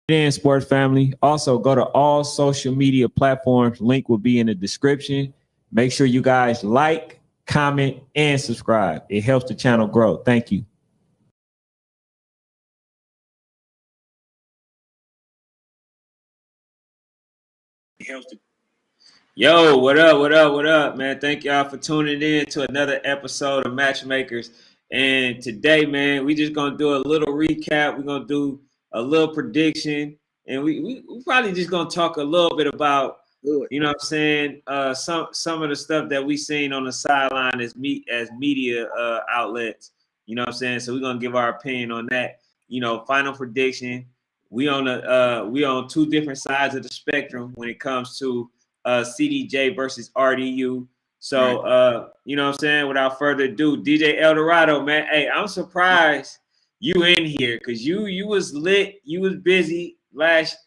in, sports family. Also, go to all social media platforms. Link will be in the description. Make sure you guys like, comment, and subscribe. It helps the channel grow. Thank you. Yo, what up, what up, what up, man? Thank y'all for tuning in to another episode of Matchmakers. And today, man, we just gonna do a little recap. We're gonna do a little prediction, and we probably just gonna talk a little bit about, you know what I'm saying, some of the stuff that we seen on the sideline as media outlets. You know what I'm saying? So we're gonna give our opinion on that. You know, final prediction. We on two different sides of the spectrum when it comes to CDJ versus RDU. So, you know what I'm saying? Without further ado, DJ Eldorado, man. Hey, I'm surprised you in here because you was lit. You was busy last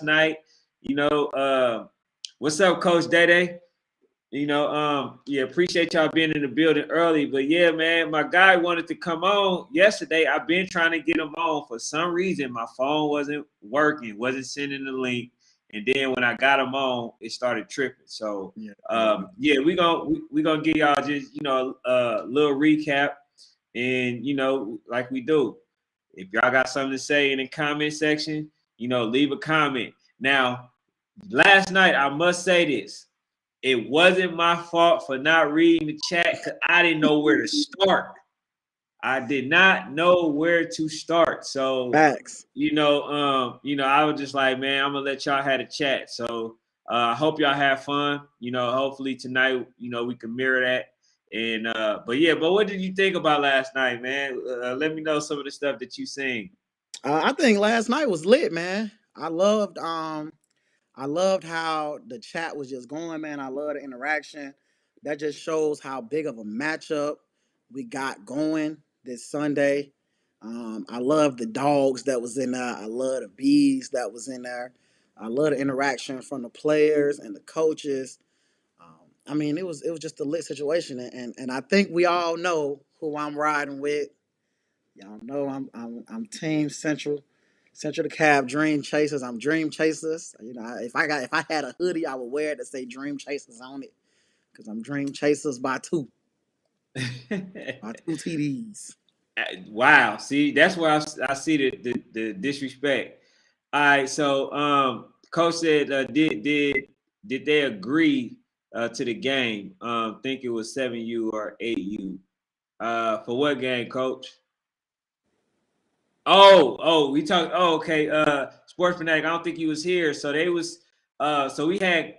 night. You know, what's up, Coach Day? You know, yeah, appreciate y'all being in the building early. But yeah, man, my guy wanted to come on yesterday. I've been trying to get him on. For some reason, my phone wasn't working, wasn't sending the link. And then when I got him on, it started tripping. So yeah, we gonna give y'all just, you know, a little recap. And you know, like we do. If y'all got something to say in the comment section, you know, leave a comment. Now, last night, I must say this. It wasn't my fault for not reading the chat because I didn't know where to start. I did not know where to start. So facts. You know, I was just like, man, I'm gonna let y'all have a chat. So I hope y'all have fun. You know, hopefully tonight, you know, we can mirror that. And but what did you think about last night, man? Let me know some of the stuff that you seen. I think last night was lit, man. I loved how the chat was just going, man. I love the interaction. That just shows how big of a matchup we got going this Sunday. I love the dogs that was in there. I love the bees that was in there. I love the interaction from the players and the coaches. I mean, it was just a lit situation, and I think we all know who I'm riding with. Y'all know I'm Team Central. Central the Cab Dream Chasers. I'm Dream Chasers. You know, if I had a hoodie, I would wear it to say Dream Chasers on it. Because I'm Dream Chasers by two. By two TDs. Wow. See, that's where I see the disrespect. All right. So Coach said, did they agree to the game? Think it was 7U or 8U. For what game, Coach? We talked. Oh, okay. Sports Fanatic. I don't think he was here. So they was. So we had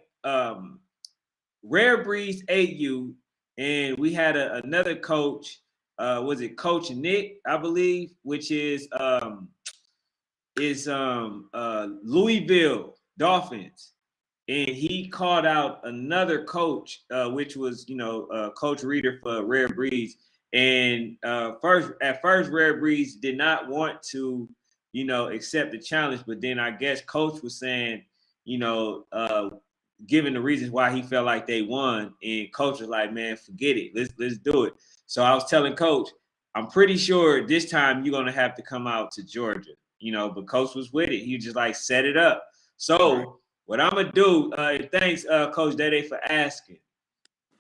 Rare Breeze 8U, and we had another coach. Was it Coach Nick? I believe, which is Louisville Dolphins, and he called out another coach, which was Coach Reader for Rare Breeze. And at first, Rare Breeze did not want to, accept the challenge, but then I guess Coach was saying, giving the reasons why he felt like they won, and Coach was like, "Man, forget it. Let's do it." So I was telling Coach, I'm pretty sure this time you're gonna have to come out to Georgia, but Coach was with it. He just like set it up. So what I'm gonna do? Thanks, Coach Dede, for asking.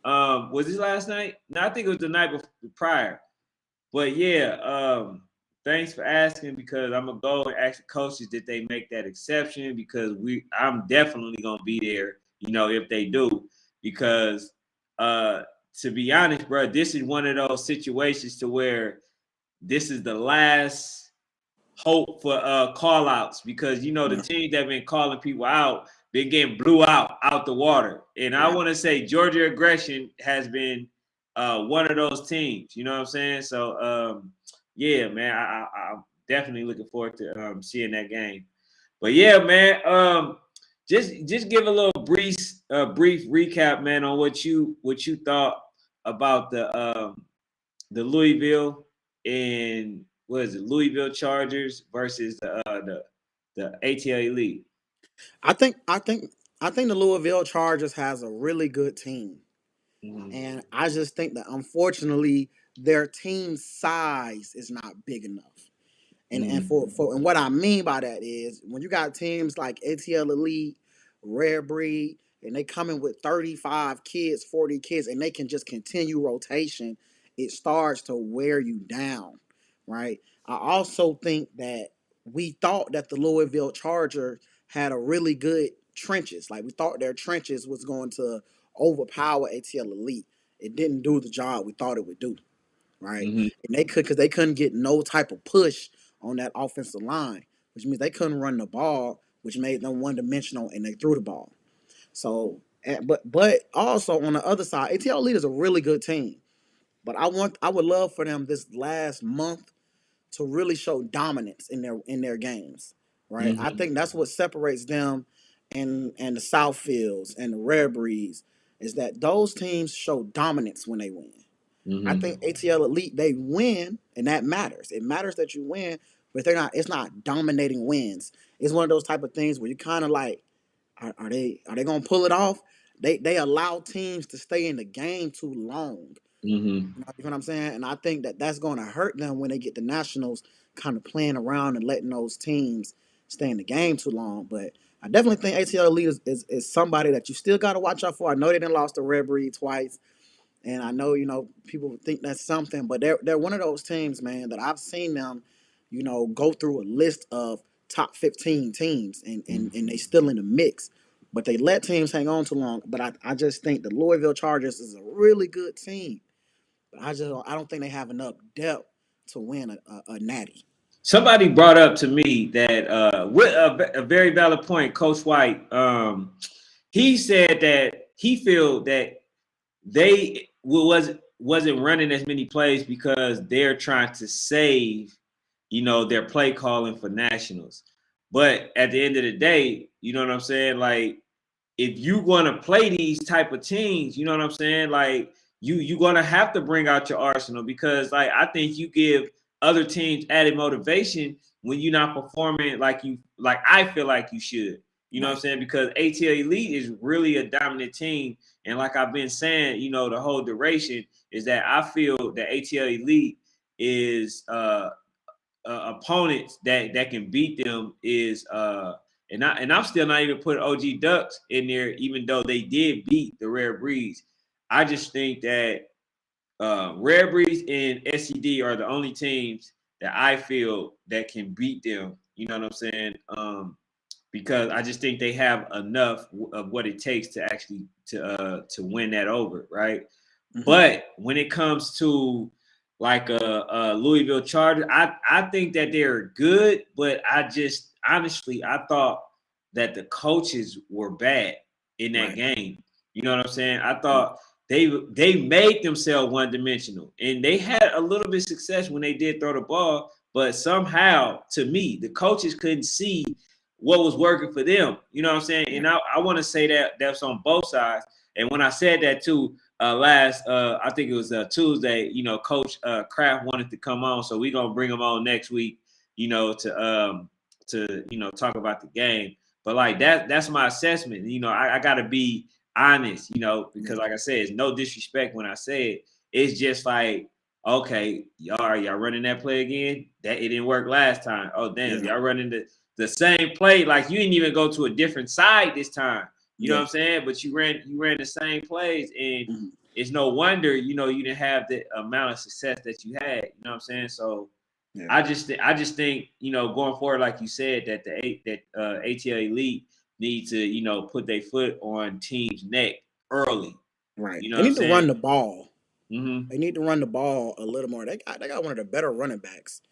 Was this last night? No, I think it was the night prior. But yeah, thanks for asking because I'm gonna go and ask the coaches did they make that exception because I'm definitely gonna be there, if they do. Because to be honest, bro, this is one of those situations to where this is the last hope for call outs because the teams that have been calling people out been getting blew out the water. And I want to say Georgia Aggression has been one of those teams. You know what I'm saying? So yeah, man, I'm definitely looking forward to seeing that game. But yeah, man, just give a little brief recap, man, on what you thought about the Louisville and what is it, Louisville Chargers versus the ATL Elite. I think the Louisville Chargers has a really good team. Mm-hmm. And I just think that unfortunately their team size is not big enough. And what I mean by that is when you got teams like ATL Elite, Rare Breed, and they come in with 35 kids, 40 kids, and they can just continue rotation, it starts to wear you down, right? I also think that we thought that the Louisville Chargers had a really good trenches. Like we thought their trenches was going to overpower ATL Elite. It didn't do the job we thought it would do, right? Mm-hmm. And they couldn't get no type of push on that offensive line, which means they couldn't run the ball, which made them one dimensional, and they threw the ball. So, but also on the other side, ATL Elite is a really good team. But I would love for them this last month to really show dominance in their games, right? I Mm-hmm. think that's what separates them and the Southfields and the Rare Breeds is that those teams show dominance when they win. I Mm-hmm. think ATL Elite they win, and that matters. It matters that you win, but they're not. It's not dominating wins. It's one of those type of things where you kind of like, are they gonna pull it off? They allow teams to stay in the game too long. Mm-hmm. You know what I'm saying? And I think that that's going to hurt them when they get the Nationals kind of playing around and letting those teams stay in the game too long. But I definitely think ATL Elite is somebody that you still got to watch out for. I know they didn't lost to Red Breed twice. And I know, people think that's something, but they're one of those teams, man, that I've seen them, go through a list of top 15 teams and they still in the mix. But they let teams hang on too long. But I just think the Louisville Chargers is a really good team. But I don't think they have enough depth to win a natty. Somebody brought up to me that with a very valid point, Coach White. He said that he feel that they wasn't running as many plays because they're trying to save, their play calling for nationals. But at the end of the day, you know what I'm saying? Like if you gonna play these type of teams, you know what I'm saying? Like you gonna have to bring out your arsenal because like I think you give other teams added motivation when you're not performing like I feel like you should. You know what I'm Right. saying? Because ATL Elite is really a dominant team. And like I've been saying, the whole duration is that I feel that ATL Elite is opponents that can beat them is I'm still not even putting OG Ducks in there, even though they did beat the Rare Breeds. I just think that Rare Breeds and SCD are the only teams that I feel that can beat them. You know what I'm saying? Because I just think they have enough of what it takes to actually to win that over, right? Mm-hmm. But when it comes to like a Louisville Chargers, I think that they're good, but I just honestly I thought that the coaches were bad in that Right. game. You know what I'm saying? I Yeah. thought they made themselves one dimensional, and they had a little bit of success when they did throw the ball, but somehow to me the coaches couldn't see what was working for them. You know what I'm saying? And Right. I want to say that that's on both sides. And when I said that too, last I think it was Tuesday, Coach Kraft wanted to come on, so we're gonna bring him on next week, to talk about the game. But like that's my assessment. I gotta be honest, Yeah. because like I said, it's no disrespect when I say it. It's just like, okay, y'all running that play again? That it didn't work last time. Oh damn, Yeah. y'all running the same play, like you didn't even go to a different side this time. You know what Yeah. I'm saying? But you ran the same plays, and Mm-hmm. it's no wonder you didn't have the amount of success that you had. You know what I'm saying? So Yeah. I just think going forward, like you said, that ATL Elite need to put their foot on teams' neck early. Right. You know They what I'm need to saying? run the ball. Mm-hmm. They need to run the ball a little more. They got one of the better running backs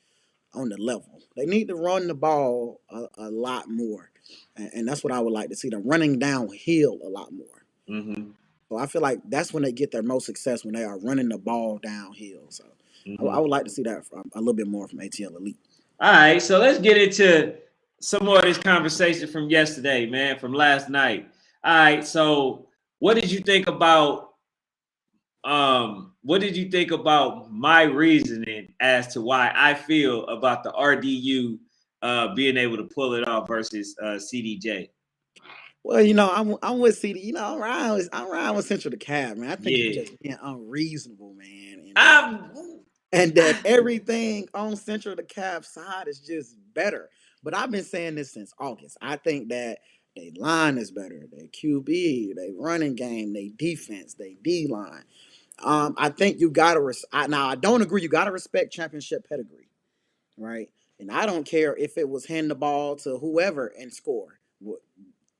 on the level. They need to run the ball a lot more, and that's what I would like to see them running downhill a lot more. Mm-hmm. So I feel like that's when they get their most success when they are running the ball downhill. So I Mm-hmm. would like to see that a little bit more from ATL Elite. All right, so let's get into some more of this conversation from yesterday, man, from last night. All right, so what did you think about my reasoning as to why I feel about the RDU being able to pull it off versus CDJ? Well, I'm with CD. I'm riding with Central the Cab, man. I think you Yeah. just being unreasonable, man. And I'm and that everything on Central DeKalb side is just better. But I've been saying this since August. I think that they line is better. Their QB, they running game, they defense, they D line. I think you gotta now I don't agree. You gotta respect championship pedigree, right? And I don't care if it was hand the ball to whoever and score.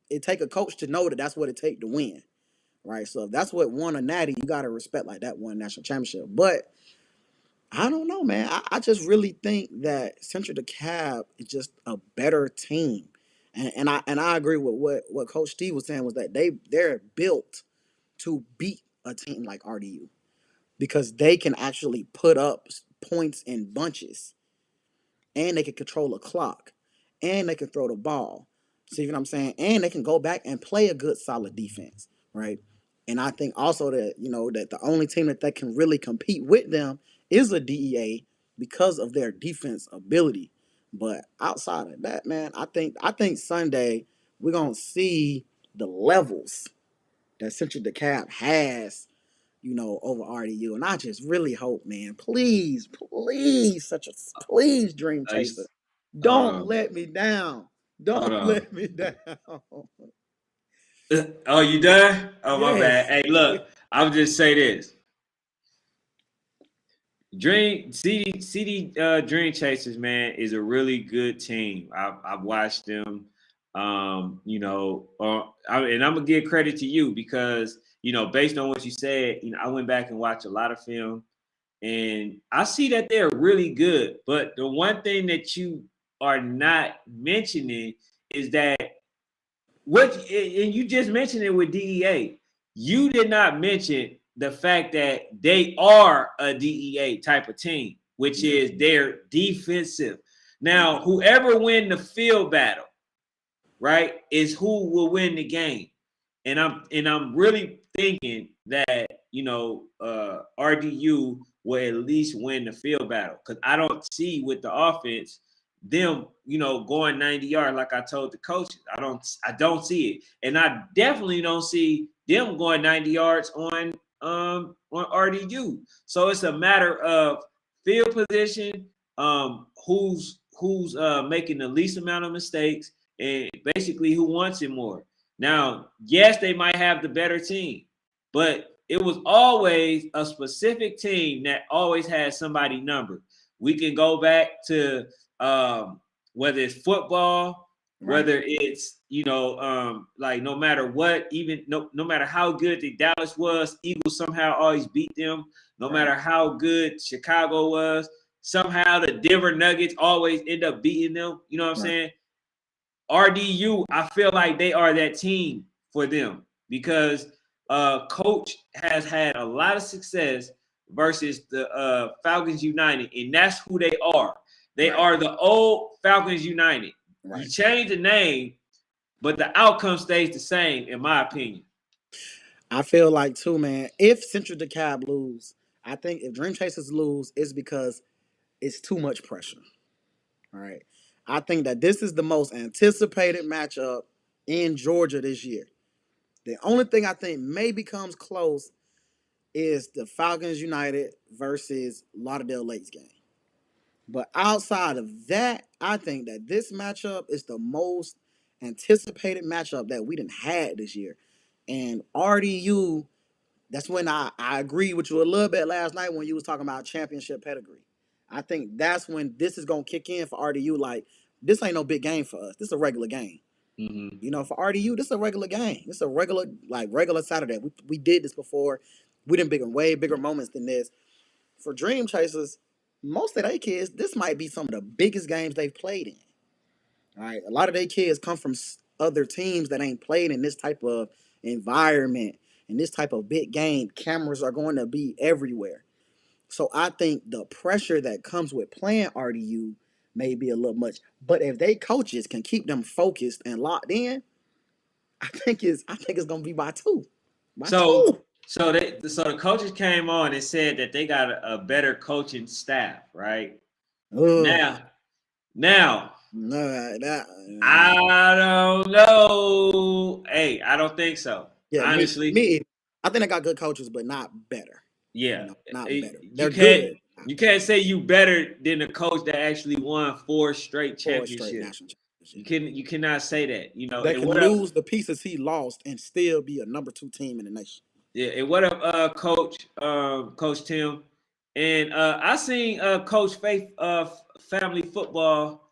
It take a coach to know that that's what it take to win, right? So if that's what won a natty, you gotta respect like that one national championship. But I don't know, man. I just really think that Central DeKalb is just a better team, and I agree with what Coach Steve was saying was that they're built to beat a team like RDU because they can actually put up points in bunches, and they can control a clock, and they can throw the ball. See what I'm saying? And they can go back and play a good, solid defense, right? And I think also that that the only team that can really compete with them is a DEA because of their defense ability. But outside of that, man, I think Sunday we're gonna see the levels that Central DeKalb has over RDU. And I just really hope, man, please, please, please, Dream Chaser, don't Um, let me down. hold Don't on. let me down. Oh, you done? Oh, my bad. Yes. Hey, look, I'll just say this. Dreamchasers, man, is a really good team. I've watched them. And I'm gonna give credit to you because based on what you said, I went back and watched a lot of film, and I see that they're really good. But the one thing that you are not mentioning is that and you just mentioned it with DEA. You did not mention the fact that they are a DEA type of team, which is they're defensive. Now, whoever win the field battle, right, is who will win the game. And I'm really thinking that RDU will at least win the field battle because I don't see with the offense them going 90 yards like I told the coaches. I don't see it, and I definitely don't see them going 90 yards on RDU. So it's a matter of field position, who's making the least amount of mistakes, and basically who wants it more. Now, yes, they might have the better team, but it was always a specific team that always had somebody numbered. We can go back to whether it's football, whether it's like no matter what, even no matter how good the Dallas was, Eagles somehow always beat them. No matter how good Chicago was, somehow the Denver Nuggets always end up beating them. You know what I'm saying? RDU, I feel like they are that team for them because coach has had a lot of success versus the Falcons United, and that's who they are. They are the old Falcons United. You change the name, but the outcome stays the same, in my opinion. I feel like too, man. If Central DeKalb lose, I think if Dream Chasers lose, it's because it's too much pressure. All right. I think that this is the most anticipated matchup in Georgia this year. The only thing I think maybe comes close is the Falcons United versus Lauderdale Lakes game. But outside of that, I think that this matchup is the most anticipated matchup that we done had this year. And RDU, that's when I agree with you a little bit last night when you was talking about championship pedigree. I think that's when this is going to kick in for RDU. Like, this ain't no big game for us. This is a regular game. Mm-hmm. For RDU, this is a regular game. This is a regular Saturday. We did this before. We done way bigger moments than this. For Dream Chasers, most of their kids, this might be some of the biggest games they've played in. All right, a lot of their kids come from other teams that ain't played in this type of environment and this type of big game. Cameras are going to be everywhere. So I think the pressure that comes with playing RDU may be a little much. But if they coaches can keep them focused and locked in, I think it's gonna be by two. So the coaches came on and said that they got a better coaching staff, right? Ugh. Now, No, I don't know. Hey, I don't think so. yeah, Honestly, me. I think they got good coaches, but not better. yeah. Not better. You They're can't good. You can't say you better than a coach that actually won 4 straight 4 straight championships. national You championships. can you cannot say that. They And can what up? lose the pieces he lost and still be a number 2 team in the nation. Yeah, and what up, Coach Tim? And I seen Coach Faith family football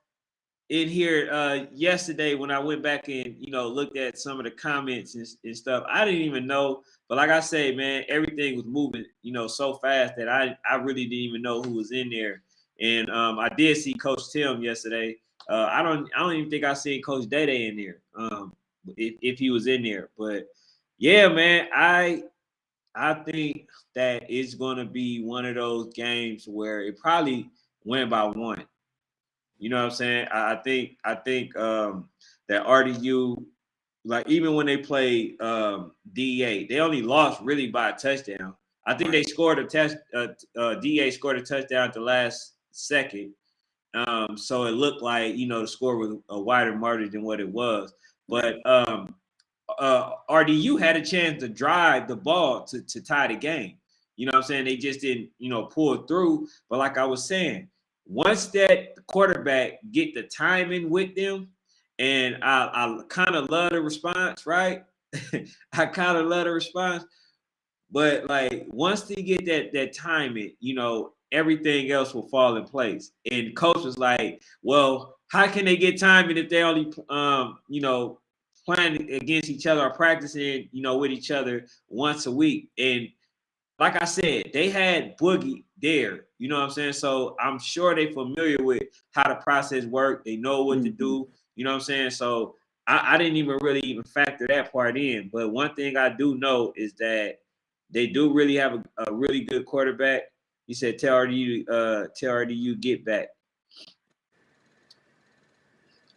in here yesterday when I went back and looked at some of the comments and stuff. I didn't even know, but like I say, man, everything was moving so fast that I really didn't even know who was in there. And I did see Coach Tim yesterday. I don't even think I seen Coach Day Day in there. If he was in there, but yeah, man, I think that it's going to be one of those games where it probably went by one. You know what I'm saying? I think that RDU, like even when they played DA, they only lost really by a touchdown. I think Right. they scored a test. DA scored a touchdown at the last second, so it looked like the score was a wider margin than what it was. Right. But RDU had a chance to drive the ball to tie the game. You know what I'm saying? They just didn't pull through. But like I was saying, once that quarterback get the timing with them, and I kind of love the response, right? I kind of love the response. But like once they get that timing, everything else will fall in place. And coach was like, well, how can they get timing if they only playing against each other or practicing, with each other once a week? And like I said, they had Boogie there. You know what I'm saying? So I'm sure they familiar with how the process works. They know what to do. You know what I'm saying? So I didn't even really even factor that part in. But one thing I do know is that they do really have a really good quarterback. He said, tell RDU get back.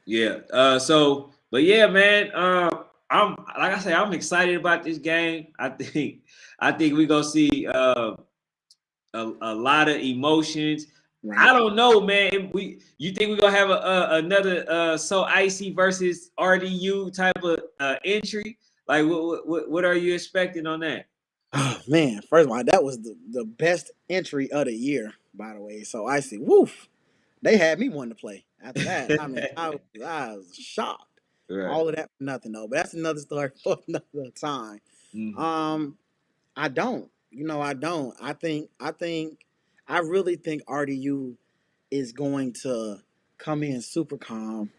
Yeah. But yeah, man. I'm like I said, I'm excited about this game. I think we're gonna see a lot of emotions. Right. I don't know, man. You think we're gonna have another so icy versus RDU type of entry? Like, what are you expecting on that? Oh man, first of all, that was the best entry of the year, by the way. So I see, woof, they had me wanting to play. After that, I mean, I was shocked. Right. All of that for nothing though. But that's another story for another time. Mm-hmm. I don't. I don't. I really think RDU is going to come in super calm.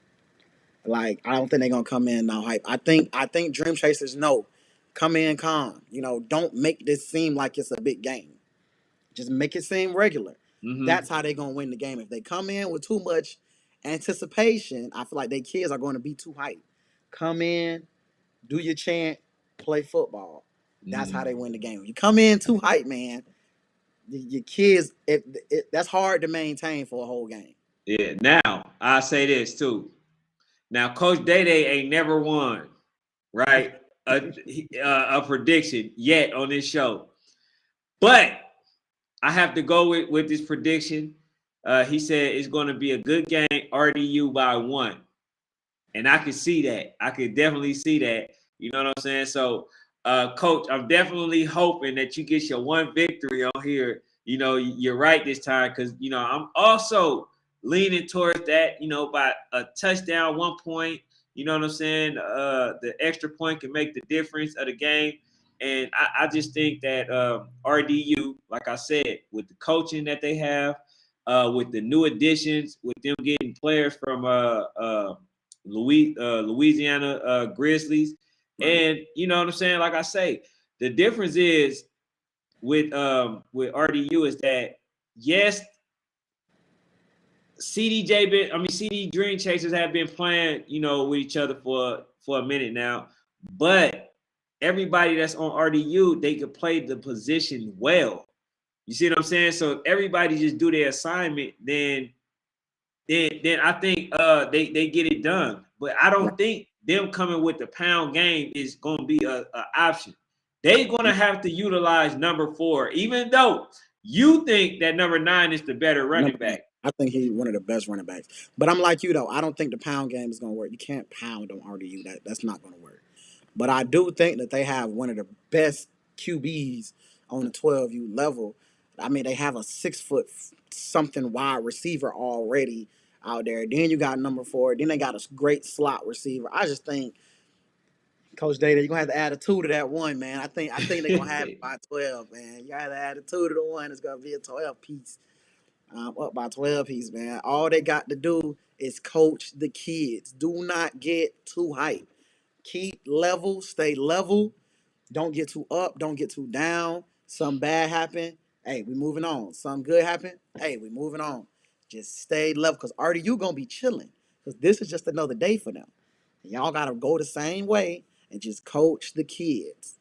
Like I don't think they're gonna come in now hype. I think Dreamchasers know. Come in calm. Don't make this seem like it's a big game. Just make it seem regular. Mm-hmm. That's how they're gonna win the game. If they come in with too much anticipation, I feel like their kids are going to be too hyped. Come in, do your chant, play football. That's how Mm-hmm. they win the game. You come in too hyped, man. Your kids, that's hard to maintain for a whole game. Yeah. Now I say this too. Now, Coach Day Day ain't never won, right? A prediction yet on this show, but I have to go with this prediction. He said it's going to be a good game, RDU by 1. And I could see that. I could definitely see that. You know what I'm saying? So, Coach, I'm definitely hoping that you get your one victory on here. You're right this time because, I'm also leaning towards that, by a touchdown, 1 point. You know what I'm saying? The extra point can make the difference of the game. And I just think that RDU, like I said, with the coaching that they have, with the new additions, with them getting players from Louisiana Grizzlies. Right. And you know what I'm saying? Like I say, the difference is with RDU is that yes, CD Dreamchasers have been playing, with each other for a minute now, but everybody that's on RDU, they could play the position well. You see what I'm saying? So if everybody just do their assignment, then I think they get it done. But I Right. don't think them coming with the pound game is going to be a option. They're going to have to utilize number 4, even though you think that number 9 is the better running Number 9. back. I think he's one of the best running backs. But I'm like you though. I don't think the pound game is gonna work. You can't pound on RDU. That's not gonna work. But I do think that they have one of the best QBs on the 12U level. I mean, they have a 6 foot something wide receiver already out there. Then you got number 4. Then they got a great slot receiver. I just think, Coach Data, you're gonna have to add a 2 to that 1, man. I think they're gonna have it by 12, man. You gotta add a 2 to the 1. It's gonna be a 12 piece. Up by 12 piece, man. All they got to do is coach the kids. Do not get too hyped. Keep level, stay level. Don't get too up, don't get too down. Something bad happen. Hey, we moving on. Something good happen. Hey, we moving on. Just stay level because RDU gonna be chilling. Because this is just another day for them. And y'all gotta go the same way and just coach the kids.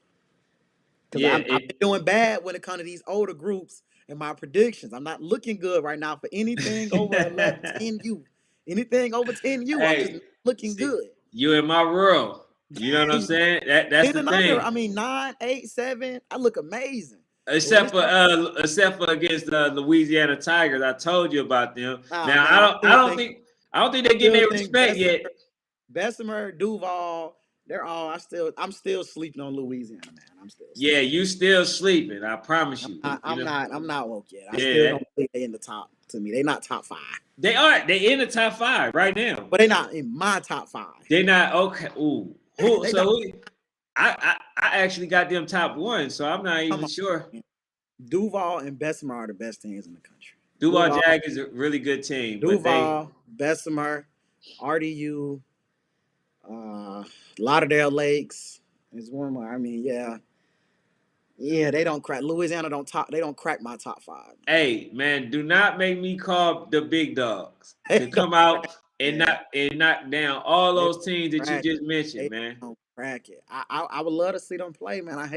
Because Yeah, I've been doing bad when it comes to these older groups and my predictions. I'm not looking good right now for anything over 11, 10 U. Anything over 10 U, I'm just hey, not looking see, good. you in my world. You know what I'm saying? That's 10 the and under, thing. I mean 9, 8, 7, I look amazing. But when Except it's for time, against the Louisiana Tigers, I told you about them. nah, Now man, I don't think they're getting still their think respect yet. Bessemer, Duval, I'm still sleeping on Louisiana, man. I'm still Yeah, sleeping. you still sleeping. I promise you. You know, I'm not woke yet. I still yeah, don't think they in the top to me. They not top 5. they are. They in the top 5 right now. But they not in my top 5. They're not okay. Ooh, who? They not. So who? I actually got them top 1, so I'm not Come even on. sure. Duval and Bessemer are the best teams in the country. Duval Duval, Jag is a really good team, but they Bessemer, RDU, Lauderdale Lakes is one more. I mean, yeah, they don't crack. Louisiana don't top. They don't crack my top 5. hey man, do not make me call the big dogs They to don't come out crack, and man. knock down all They those teams that you crack just it. mentioned, They man. don't crack it. I would love to see them play, man. I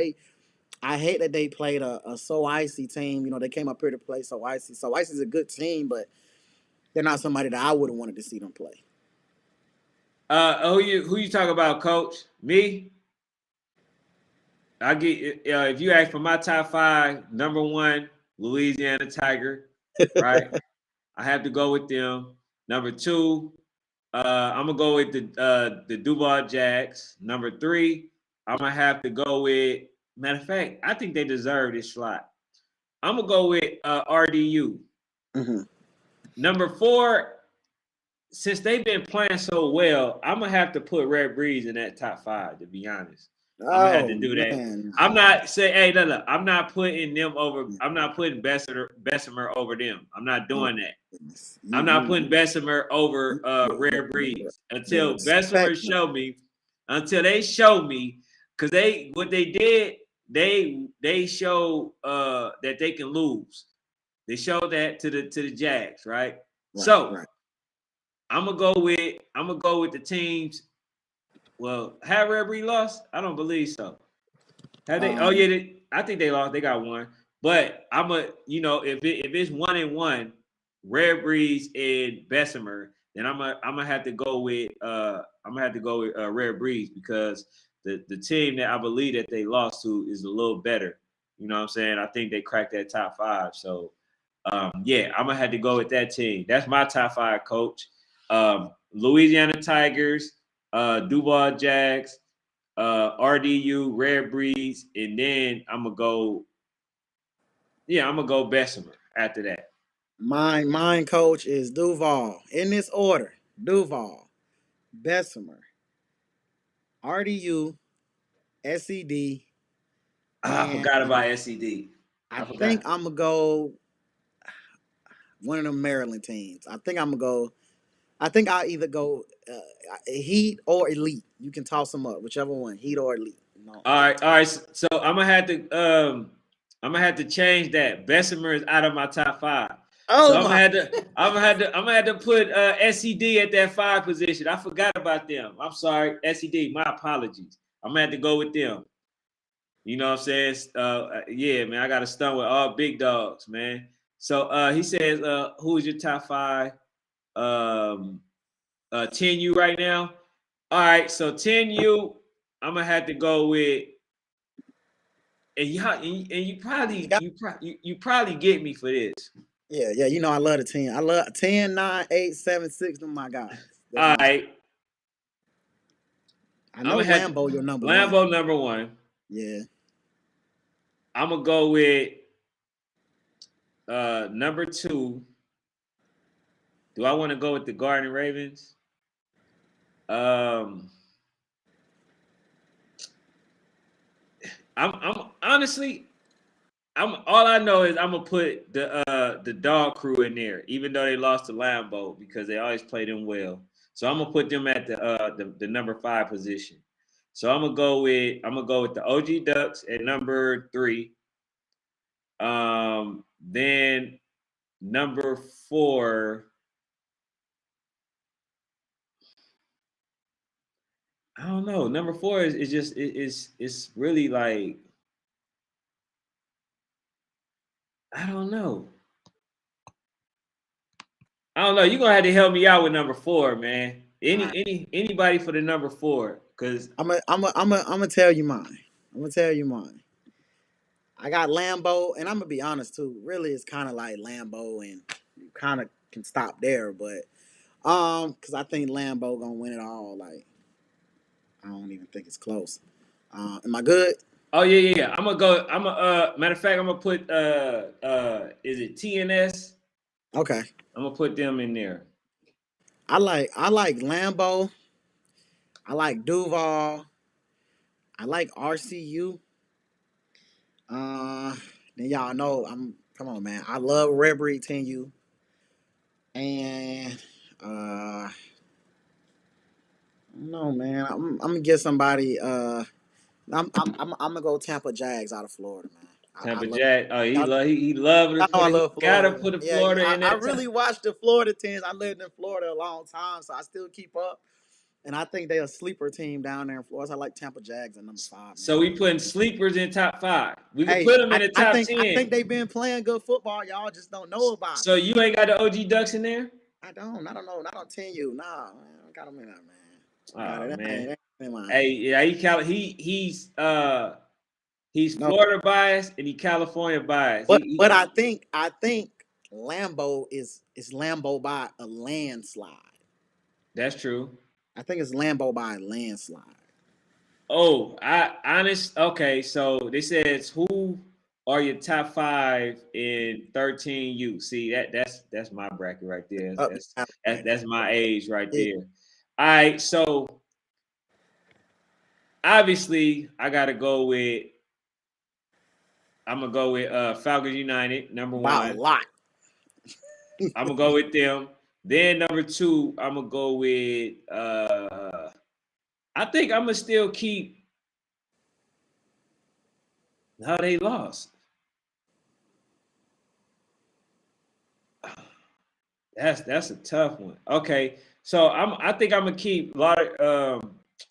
hate that they played a So Icy team. You know, they came up here to play So Icy. So Icy's a good team, but they're not somebody that I would have wanted to see them play. Who you talk about, Coach? Me? I get if you ask for my top 5, number 1, Louisiana Tiger, right? I have to go with them. Number 2, I'm gonna go with the Duval Jacks. Number 3, I'm gonna have to go with. Matter of fact, I think they deserve this slot. I'm gonna go with RDU. Mm-hmm. Number 4, since they've been playing so well, I'm gonna have to put Red Breeze in that top 5. To be honest, I'm gonna have Oh to do that. man, I'm nah. not saying, hey, no. I'm not putting them over. I'm not putting Bessemer over them. I'm not Oh doing that. goodness, I'm not putting Bessemer over the, Rare Breeze the until Bessemer respect, man. show me. Until they show me, because what they did, they show that they can lose. They showed that to the Jags, right? Right, So right. I'm gonna go with the teams. Well, have Rare Breeze lost? I don't believe so. Have they? Oh Um, yeah, I think they lost. They got one. But if it's 1-1, Rare Breeze and Bessemer, then I'm gonna have to go with Rare Breeze because the team that I believe that they lost to is a little better. You know what I'm saying? I think they cracked that top 5. So yeah, I'm gonna have to go with that team. That's my top 5, coach. Louisiana Tigers, Duval Jags, RDU, Rare Breeze, and then I'm gonna go. Yeah, I'm gonna go Bessemer after that. mine coach is Duval in this order: Duval, Bessemer, RDU, SED, I and forgot about SED. I I think forgot. I'm gonna go one of them Maryland teams. I think I'm gonna go. I think I'll either go Heat or Elite. You can toss them up, whichever one, Heat or Elite. No, All right. So I'm gonna have to change that. Bessemer is out of my top 5. So oh my, I'm gonna have to put SED at that 5 position. I forgot about them. I'm sorry, SED. My apologies. I'm gonna have to go with them. You know what I'm saying? Yeah, man, I got to stun with all big dogs, man. So he says, who is your top 5? 10U right now. All right, so 10U, I'm gonna have to go with, and you probably get me for this. yeah. You know I love the 10. I love 10, 9, 8, 7, 6. Them my guys. That's All my. right, I I'm know gonna have to, Lambo your number one. Lambo number 1. Yeah. I'm gonna go with Number two, do I want to go with the Garden Ravens? Um, I'm honestly, I'm all I know is I'm gonna put the dog crew in there, even though they lost to Lambeau because they always play them well. So I'm gonna put them at the number 5 position. So I'm gonna go with the OG Ducks at number 3. Then number 4, I don't know. Number 4 is just it's really like I don't know. I don't know. You're gonna have to help me out with number 4, man. All right. Anybody for the number 4? Cause I'm gonna tell you mine. I'm gonna tell you mine. I got Lambo, and I'm gonna be honest too. Really, it's kind of like Lambo, and you kind of can stop there, but because I think Lambo gonna win it all. Like I don't even think it's close. Am I good? oh yeah. I'm gonna go. Matter of fact, I'm gonna put is it TNS? Okay. I'm gonna put them in there. I like Lambo. I like Duval. I like RCU. Uh, then y'all know come on, man. I love Rebri 10U. And no, man. I'm gonna get somebody. I'm gonna go Tampa Jags out of Florida, man. I Tampa love. Jack. Oh, Y'all, he loved y'all it. know I He love gotta Florida. put the Yeah, Florida in I that really watched the Florida teams. I lived in Florida a long time, so I still keep up. And I think they're a sleeper team down there in Florida. So I like Tampa Jags at number 5, man. So we putting sleepers in top 5. We could Hey, put them in the I top think 10. they've been playing good football. Y'all just don't know about So it. you ain't got the OG Ducks in there? I don't know. Not on 10U. Nah, man. I got them in there, man. I got Oh it. That man. ain't in mine. Hey, yeah, he's No, Florida biased and he California biased. but I think Lambo is Lambo by a landslide. That's true. I think it's Lambo by a landslide. Oh, I honest. Okay, so they says who are your top 5 in 13U? See that's my bracket right there. Up That's and that's, down, that's my age right yeah. there. All right, so obviously I gotta go with. I'm gonna go with Falcons United number By a 1. lot. I'm gonna go with them. Then number 2, I'm gonna go with. I think I'm gonna still keep. How they lost. That's a tough one. Okay, so I think I'm gonna keep the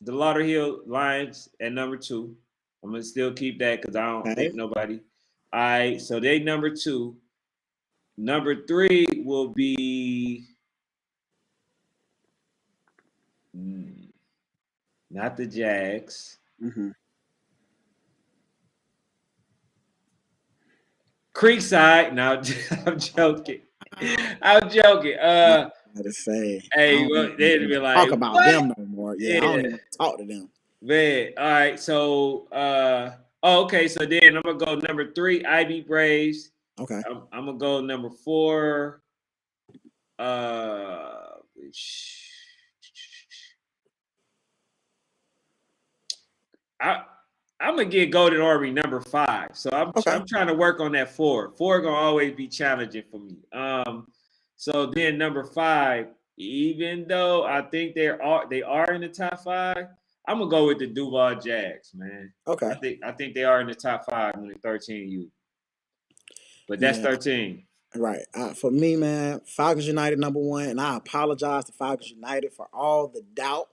Lauderhill Lions at number 2. I'm gonna still keep that because I don't think Okay. nobody. All right, so they number 2. Number 3 will be mm, not the Jags. Mm-hmm. Creekside. Now I'm joking. Wow. I'm joking. I don't know to say. I Hey, don't well, even they'd want be to like, talk about what? them no more. Yeah, I don't Yeah. even want to talk to them. Man, all right. So, okay. So then I'm gonna go number 3, IB Braves. Okay. I'm gonna go number 4. Which I I'm gonna get Golden Army number 5. So Okay. I'm trying to work on that 4. 4 gonna always be challenging for me. So then number 5, even though I think they are in the top 5, I'm gonna go with the Duval Jags, man. Okay. I think they are in the top 5 when they're 13U, but that's Yeah. 13. Right. For me, man, Falcons United number 1, and I apologize to Falcons United for all the doubt.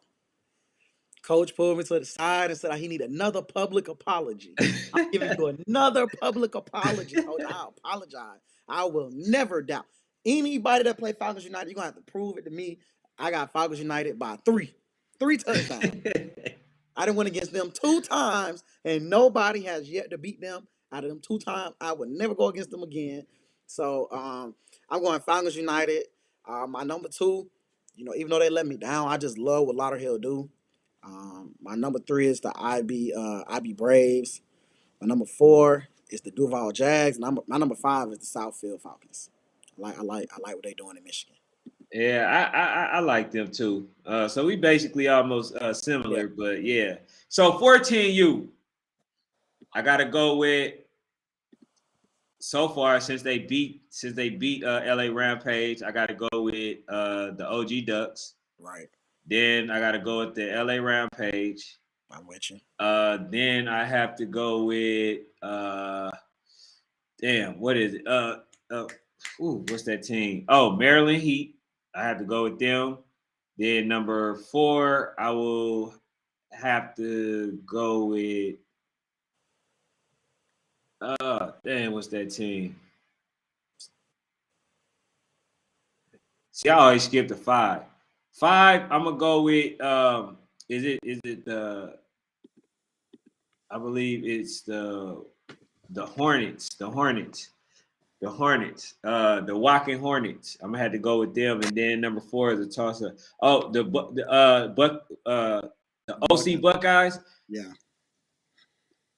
Coach pulled me to the side and said he need another public apology. I'm giving you another public apology, Coach. I apologize. I will never doubt anybody that play Falcons United. You're gonna have to prove it to me. I got Falcons United by three touchdowns. I done went against them 2 times, and nobody has yet to beat them. Out of them 2 times, I would never go against them again. So I'm going Falcons United. My number 2, even though they let me down, I just love what Lauderhill do. My number 3 is the IB Braves. My number 4 is the Duval Jags. My number 5 is the Southfield Falcons. I like what they're doing in Michigan. Yeah, I like them too. So we basically almost Yeah. similar, but yeah. So 14U, I gotta go with so far since they beat LA Rampage. I gotta go with the OG Ducks. Right. Then I gotta go with the LA Rampage. I'm with you. Then I have to go with damn, what is it? What's that team? Oh, Maryland Heat. I have to go with them. Then number 4, I will have to go with damn, what's that team? See, I always skip the 5. 5, I'm gonna go with is it the I believe it's the Hornets. The Walking Hornets. I'm gonna have to go with them, and then number 4 is a toss up. Oh, the OC Buckeyes. Yeah.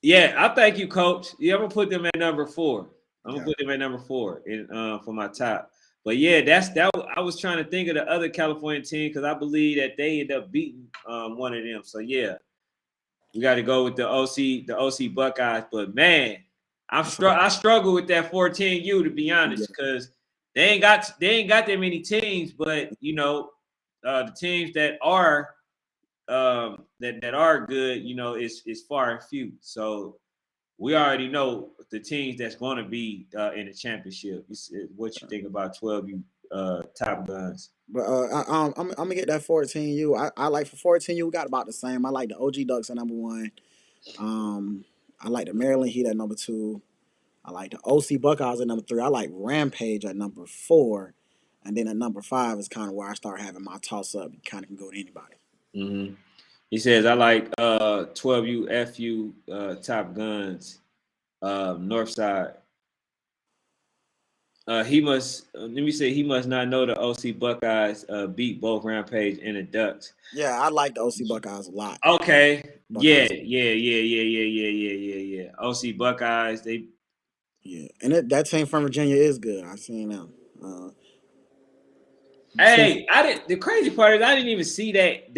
Yeah, I thank you, Coach. Yeah, I'm gonna put them at number 4. I'm gonna Yeah. put them at number 4 in for my top. But yeah, that. I was trying to think of the other California team because I believe that they end up beating one of them. So yeah, we got to go with the OC Buckeyes. But man, I struggle with that 14U to be Yeah. honest, because they ain't got that many teams. But you know, the teams that are that are good, you know, is far and few. So we already know the teams that's going to be in the championship. What you think about 12U Top Guns? But I'm gonna get that 14U. I like for 14U, we got about the same. I like the OG Ducks at number 1. I like the Maryland Heat at number 2. I like the OC Buckeyes at number 3. I like Rampage at number 4. And then at number 5 is kind of where I start having my toss up. You kind of can go to anybody. Mm-hmm. He says I like 12U FU Top Guns Northside. He must let me say he must not know the OC Buckeyes beat both Rampage and the Ducks. Yeah, I like the OC Buckeyes a lot. Okay. Buckeyes. Yeah. OC Buckeyes, they Yeah, and that team from Virginia is good. I've seen them. Hey, I didn't. The crazy part is I didn't even see that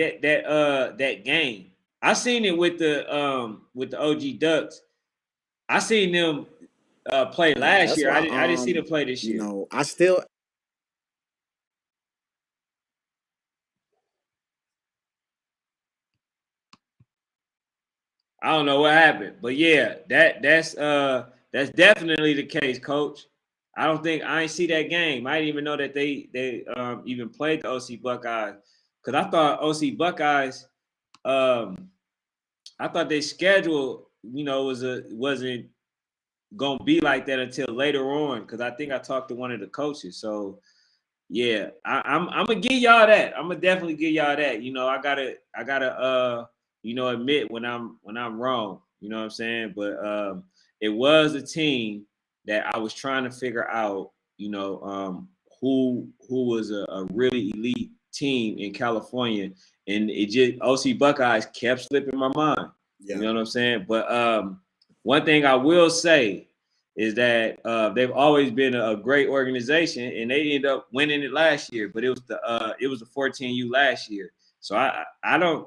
game. I seen it with the OG Ducks. I seen them play last That's year. why I didn't see them play this year. I still I don't know what happened, but yeah, that's definitely the case, Coach. I ain't see that game. I didn't even know that they even played the OC Buckeyes because I thought OC Buckeyes I thought their schedule wasn't gonna be like that until later on because I think I talked to one of the coaches. So yeah, I'm gonna give y'all that. I'm gonna definitely give y'all that. You know, I gotta admit when I'm wrong. You know what I'm saying? But it was a team that I was trying to figure out. You know, who was a really elite team in California, and it just OC Buckeyes kept slipping my mind. yeah. You know what I'm saying? But one thing I will say is that they've always been a great organization, and they ended up winning it last year. But it was the 14U last year, so I don't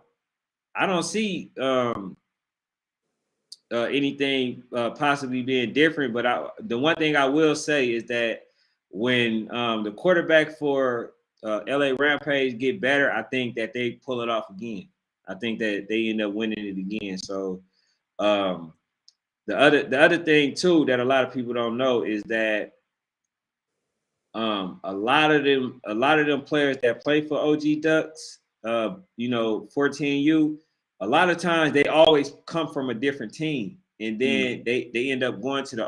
see anything possibly being different. But the one thing I will say is that when the quarterback for LA Rampage get better, I think that they pull it off again. I think that they end up winning it again. So the other thing too that a lot of people don't know is that a lot of them players that play for OG Ducks, 14U, a lot of times they always come from a different team, and then they end up going to the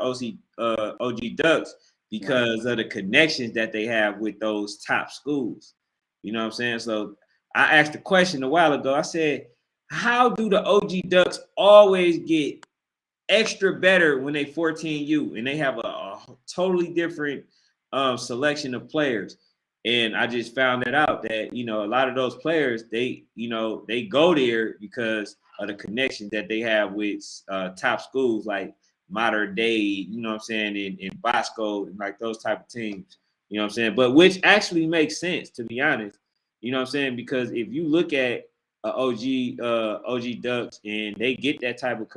OG Ducks because of the connections that they have with those top schools. You know what I'm saying? So I asked a question a while ago. I said, how do the OG Ducks always get extra better when they 14U and they have a totally different selection of players? And I just found that out that a lot of those players they go there because of the connections that they have with top schools like Modern Day, you know what I'm saying, in Bosco, and like those type of teams, you know what I'm saying, but which actually makes sense, to be honest, you know what I'm saying, because if you look at OG Ducks and they get that type of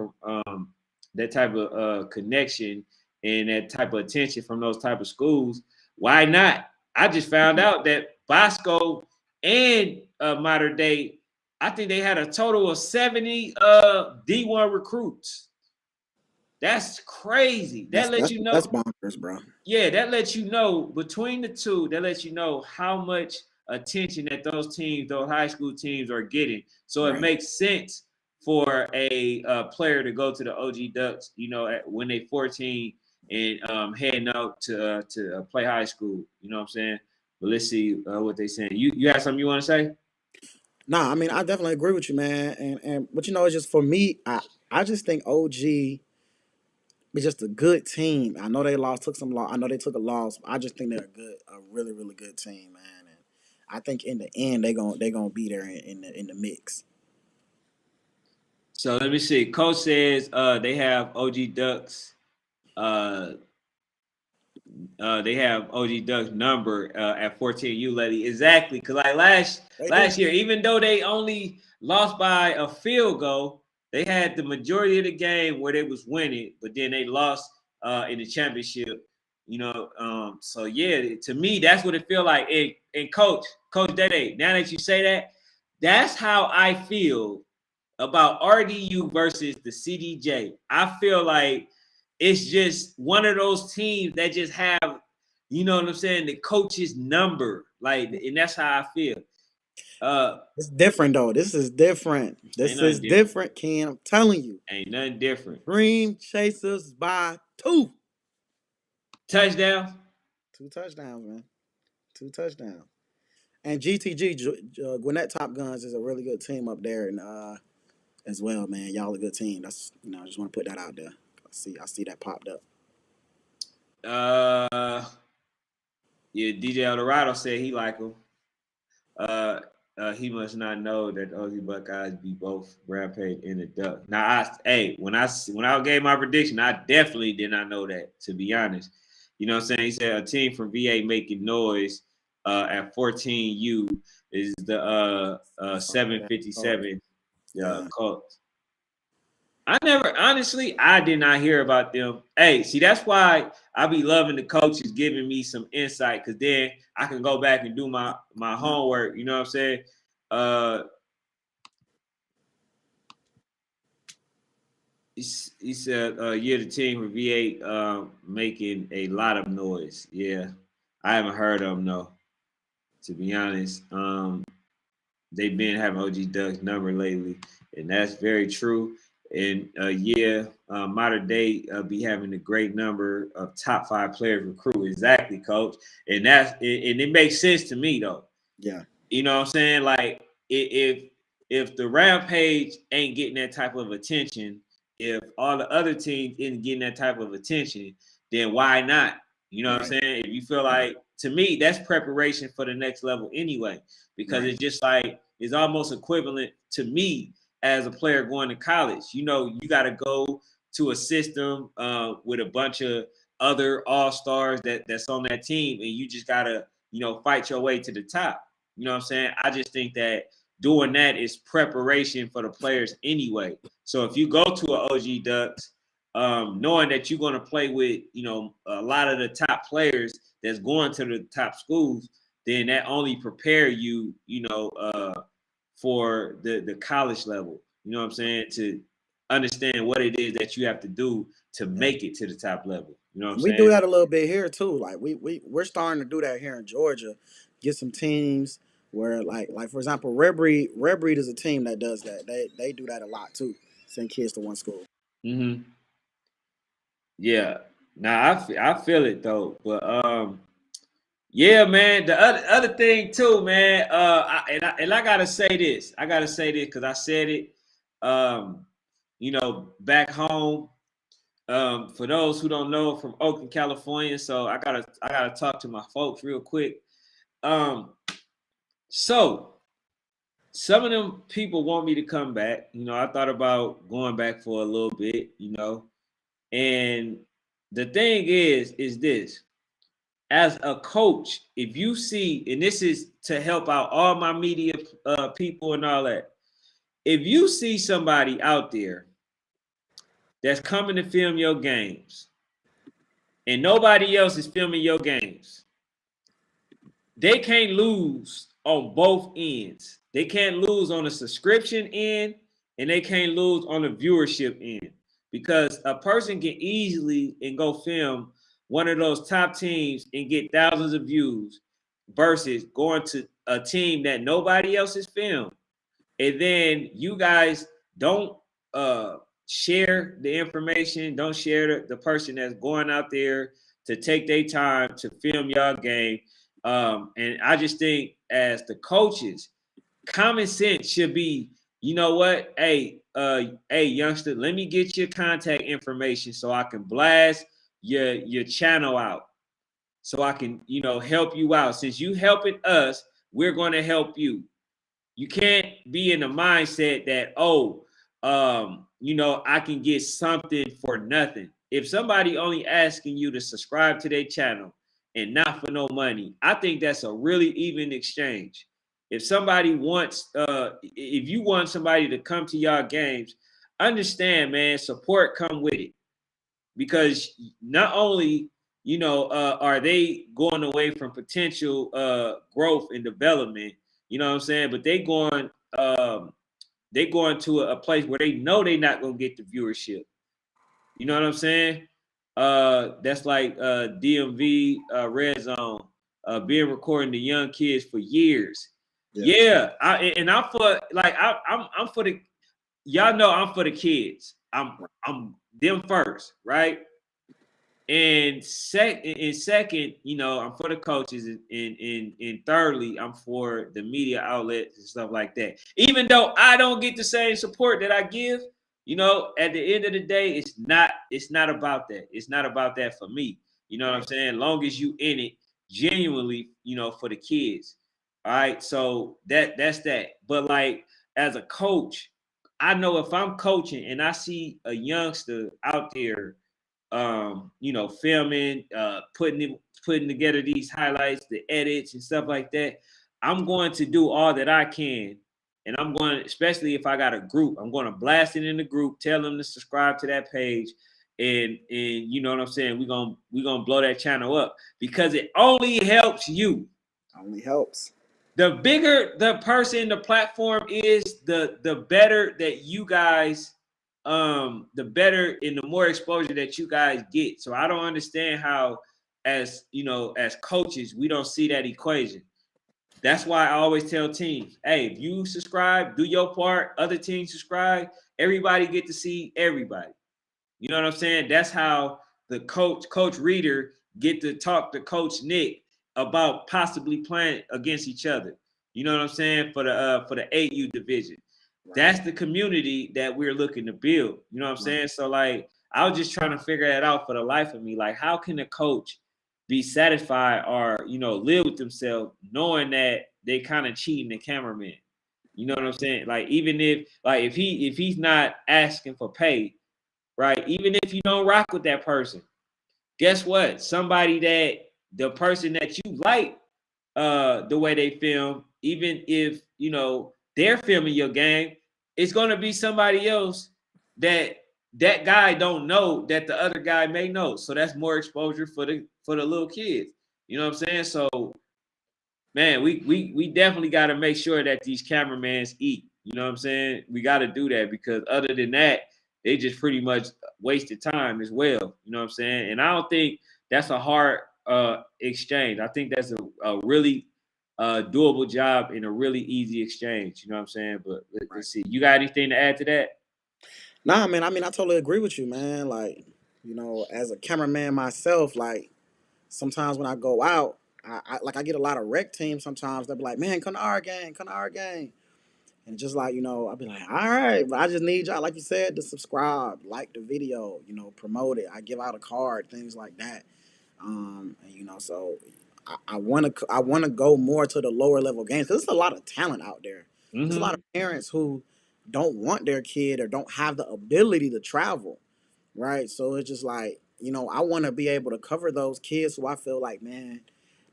connection and that type of attention from those type of schools, why not? I just found out that Bosco and Modern Day, I think they had a total of 70 D1 recruits. That's crazy. That lets you That's know. bonkers, bro. Yeah, that lets you know between the two, that lets you know how much attention that those teams, those high school teams are getting. So it Right. makes sense for a player to go to the OG Ducks, you know, when they 14 and heading out to play high school. You know what I'm saying? But let's see what they saying. You have something you want to say? Nah, I mean, I definitely agree with you, man. And but you know, it's just for me, I just think OG is just a good team. I know they lost, took some loss. I know they took a loss. But I just think they're a really, really good team, man. And I think in the end, they gonna be there in the mix. So let me see. Coach says they have OG Ducks. Uh, they have OG Duck's number at 14. You lady exactly because like They do. last year, even though they only lost by a field goal, they had the majority of the game where they was winning, but then they lost in the championship. You know, so yeah, to me, that's what it feel like. And Coach Dede, now that you say that, that's how I feel about RDU versus the CDJ. I feel like it's just one of those teams that just have, you know what I'm saying, the coach's number. Like, and that's how I feel. It's different though. This is different. Ain't This is nothing different. different, Ken. I'm telling you. Ain't nothing different. Dreamchasers by two. Touchdown. 2 touchdowns, man. 2 touchdowns. And GTG Gwinnett Top Guns is a really good team up there, and as well, man. Y'all a good team. That's I just want to put that out there. I see that popped up. Uh, yeah, DJ Eldorado said he like him. Uh, he must not know that the OG Buckeyes be both Rampage and the Duck. Now, when I gave my prediction, I definitely did not know that. To be honest, you know what I'm saying. He said a team from VA making noise at 14U is the I saw that. Oh, 757 yeah. Colts. I did not hear about them. Hey, see, that's why I be loving the coaches giving me some insight because then I can go back and do my homework. You know what I'm saying? Uh, he said, yeah, the team for V8 making a lot of noise. Yeah, I haven't heard of them though. To be honest, they've been having OG Doug's number lately, and that's very true. And yeah, modern day be having a great number of top 5 players recruit. Exactly, coach. And and it makes sense to me though. Yeah. You know what I'm saying? Like if the Rampage ain't getting that type of attention, if all the other teams isn't getting that type of attention, then why not? You know what I'm Right. saying? If you feel like to me, that's preparation for the next level anyway, because Right. it's just like it's almost equivalent to me as a player going to college. You know, you got to go to a system with a bunch of other all stars that's on that team, and you just gotta fight your way to the top. You know what I'm saying? I just think that doing that is preparation for the players anyway. So if you go to an OG Ducks, knowing that you're going to play with, a lot of the top players that's going to the top schools, then that only prepare you, for the college level. You know what I'm saying? To understand what it is that you have to do to Yeah. make it to the top level. You know what I'm And we do saying? that a little bit here too. Like we're starting to do that here in Georgia. Get some teams where like for example, Red Breed is a team that does that. They do that a lot too. Send kids to one school. Mm-hmm. Yeah. Now I feel it though, but yeah, man. The other thing too, man. I gotta say this. I gotta say this because I said it. Um, back home. For those who don't know, from Oakland, California. So I gotta talk to my folks real quick. Um, so some of them people want me to come back. I thought about going back for a little bit. And the thing is this: as a coach, if you see, and this is to help out all my media people and all that, if you see somebody out there that's coming to film your games and nobody else is filming your games, they can't lose on both ends. They can't lose on the subscription end and they can't lose on the viewership end, because a person can easily and go film one of those top teams and get thousands of views versus going to a team that nobody else has filmed, and then you guys don't uh share the information, don't share the person that's going out there to take their time to film y'all game. And I just think as the coaches, common sense should be, you know what, hey youngster, let me get your contact information so I can blast your channel out, so I can, help you out. Since you helping us, we're going to help you. You can't be in the mindset that, I can get something for nothing. If somebody only asking you to subscribe to their channel and not for no money, I think that's a really even exchange. If somebody wants, if you want somebody to come to y'all games, understand, man, support come with it. Because not only, are they going away from potential growth and development, you know what I'm saying, but they going to a place where they know they're not going to get the viewership. You know what I'm saying? That's like DMV, Red Zone, being recording the young kids for years. Yeah, I'm for, like, I'm for the, y'all know I'm for the kids. I'm them first, right? And second, I'm for the coaches, and thirdly, I'm for the media outlets and stuff like that. Even though I don't get the same support that I give, at the end of the day, it's not about that. It's not about that for me. You know what I'm saying? Long as you in it genuinely, for the kids. All right. So that's that. But like, as a coach, I know if I'm coaching and I see a youngster out there, filming, putting together these highlights, the edits and stuff like that, I'm going to do all that I can. And I'm going, especially if I got a group, I'm going to blast it in the group, tell them to subscribe to that page. And you know what I'm saying? We're gonna blow that channel up, because it only helps you. Only helps. The bigger the person, the platform is, the better that you guys, the better and the more exposure that you guys get. So I don't understand how, as as coaches, we don't see that equation. That's why I always tell teams, hey, if you subscribe, do your part, other teams subscribe, everybody get to see everybody. You know what I'm saying? That's how the Coach Reader, get to talk to Coach Nick about possibly playing against each other. You know what I'm saying? For the 8U division. Right. That's the community that we're looking to build. You know what I'm saying? So like, I was just trying to figure that out for the life of me. Like, how can a coach be satisfied or live with themselves knowing that they kind of cheating the cameraman? You know what I'm saying? Like, even if he's not asking for pay, right? Even if you don't rock with that person, guess what? Somebody that the person that you like, the way they film, even if they're filming your game, it's gonna be somebody else that guy don't know that the other guy may know. So that's more exposure for the little kids. You know what I'm saying? So, man, we definitely got to make sure that these cameramans eat. You know what I'm saying? We got to do that, because other than that, they just pretty much wasted time as well. You know what I'm saying? And I don't think that's a hard exchange. I think that's a really doable job and a really easy exchange. You know what I'm saying? But let's see. You got anything to add to that? Nah, man. I mean, I totally agree with you, man. Like, as a cameraman myself, like, sometimes when I go out, I get a lot of rec teams. Sometimes they'll be like, man, come to our game, come to our game. And just like, I'll be like, all right, but I just need y'all, like you said, to subscribe, like the video, promote it. I give out a card, things like that. And, so I want to go more to the lower level games, because there's a lot of talent out there. Mm-hmm. There's a lot of parents who don't want their kid or don't have the ability to travel. right? So it's just like, I want to be able to cover those kids who I feel like, man,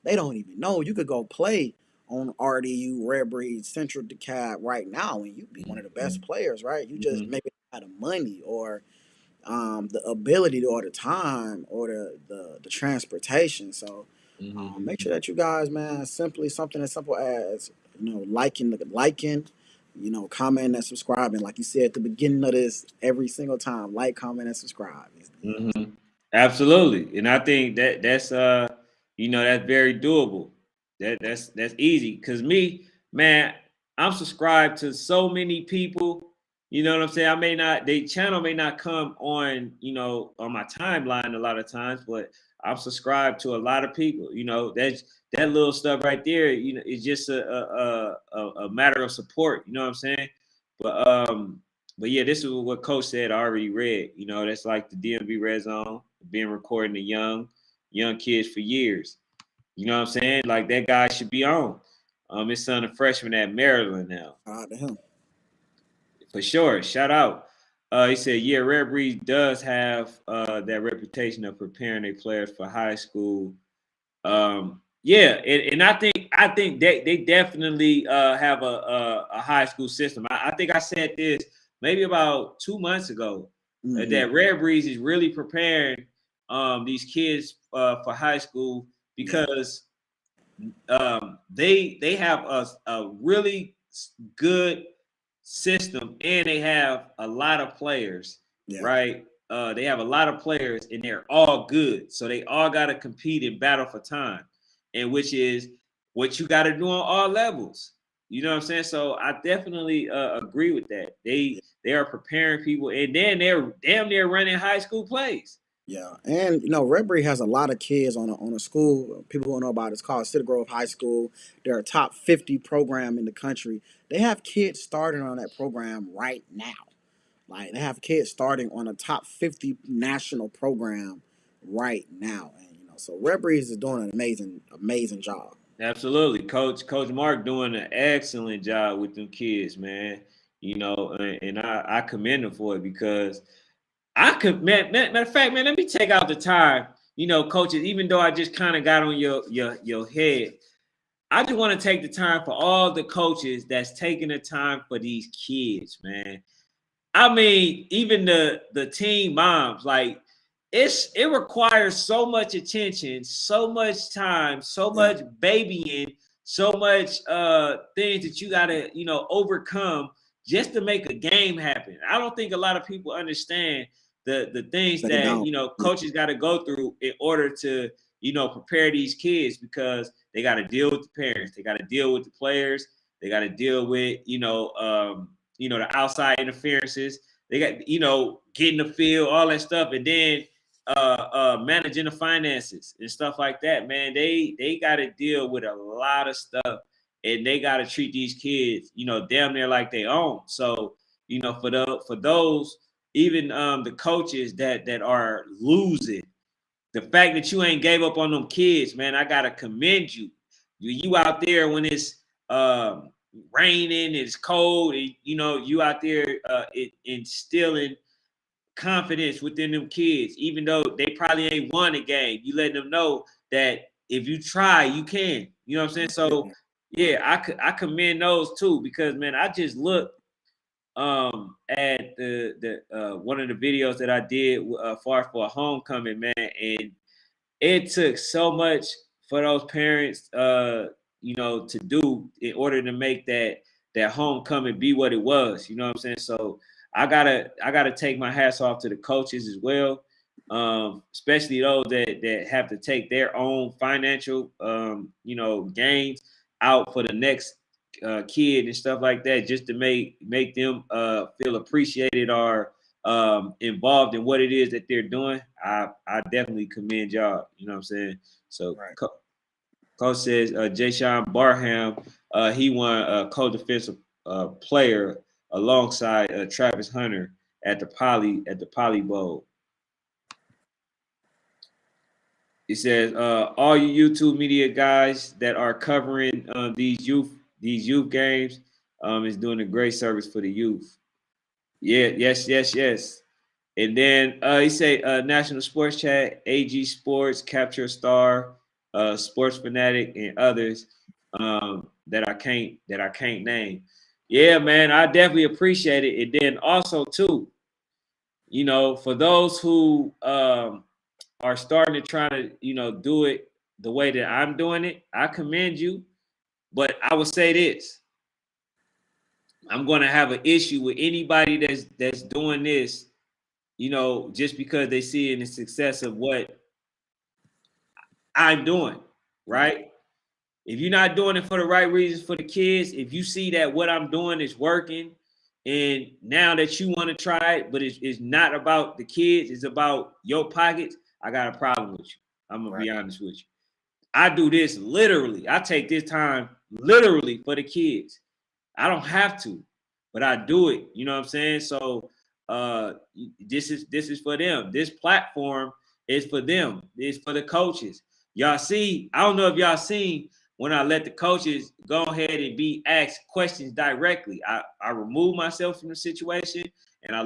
they don't even know. You could go play on RDU, Red Breed, Central DeKalb right now, and you'd be one of the best players, right? You just Mm-hmm. maybe have the money or the ability or the time or the transportation. So Mm-hmm. make sure that you guys, man, simply something as simple as liking, commenting and subscribing. Like you said at the beginning of this, every single time, like, comment, and subscribe. Mm-hmm. Absolutely, and I think that's that's very doable. That's easy because me, man, I'm subscribed to so many people. You know what I'm saying? I may not, the channel may not come on, on my timeline a lot of times, but I'm subscribed to a lot of people. That little stuff right there. It's just a matter of support. You know what I'm saying? But but yeah, this is what Coach said. I already read. That's like the DMV Red Zone, been recording the young kids for years. You know what I'm saying? Like that guy should be on. His son a freshman at Maryland now. Shout out to him. For sure. Shout out. He said, yeah, Red Breeze does have that reputation of preparing their players for high school. Yeah, and I think they definitely have a high school system. I think I said this maybe about 2 months ago Mm-hmm. that Red Breeze is really preparing these kids for high school Yeah, because they have a really good system and they have a lot of players, yeah, right? They have a lot of players and they're all good, so they all got to compete and battle for time, and which is what you got to do on all levels. You know what I'm saying? So I definitely agree with that. yeah. They are preparing people, and then they're damn near running high school plays. Yeah, and Redbury has a lot of kids on a school. People who know about it, it's called Cedar Grove High School. They're a top 50 program in the country. They have kids starting on that program right now. Like they have kids starting on a top 50 national program right now, and so Redbury is doing an amazing job. Absolutely, Coach Mark doing an excellent job with them kids, man. And I commend him for it because I could, matter of fact, man. Let me take out the time, coaches. Even though I just kind of got on your head, I just want to take the time for all the coaches that's taking the time for these kids, man. I mean, even the teen moms, like it requires so much attention, so much time, so Yeah, much babying, so much things that you gotta, overcome just to make a game happen. I don't think a lot of people understand the things they that don't. Yeah, coaches got to go through in order to prepare these kids because they got to deal with the parents, they got to deal with the players, they got to deal with the outside interferences. They got, getting the field, all that stuff, and then managing the finances and stuff like that. Man, they got to deal with a lot of stuff, and they got to treat these kids, damn near like they own. So, for those, even the coaches that are losing, the fact that you ain't gave up on them kids, man, I gotta commend you. You out there when it's raining, it's cold, and, you out there instilling confidence within them kids, even though they probably ain't won a game. You letting them know that if you try, you can. You know what I'm saying? So yeah, I commend those too because man, I just looked at the one of the videos that I did for a homecoming, man, and it took so much for those parents to do in order to make that homecoming be what it was. You know what I'm saying? So I gotta take my hats off to the coaches as well, especially those that have to take their own financial gains out for the next kid and stuff like that, just to make them feel appreciated or involved in what it is that they're doing. I definitely commend y'all. You know what I'm saying? So right. Coach says Jay Sean Barham, he won a co-defensive player alongside Travis Hunter at the Poly Bowl. He says all you YouTube media guys that are covering these youth games is doing a great service for the youth. Yeah, yes, yes, yes. And then he say National Sports Chat, AG Sports, Capture Star, Sports Fanatic, and others that I can't name. Yeah, man, I definitely appreciate it. And then also too, you know, for those who are starting to try to, you know, do it the way that I'm doing it, I commend you. But I would say this: I'm going to have an issue with anybody that's doing this, you know, just because they see in the success of what I'm doing, Right. right? If you're not doing it for the right reasons for the kids, if you see that what I'm doing is working, and now that you want to try it, but it's not about the kids, it's about your pockets, I got a problem with you. I'm gonna Right. be honest with you. I do this literally. I take this time literally for the kids. I don't have to, but I do it. You know what I'm saying? So uh this is for them. This platform is for them. It's for the coaches. Y'all see, I don't know if y'all seen when I let the coaches go ahead and be asked questions directly. I remove myself from the situation and I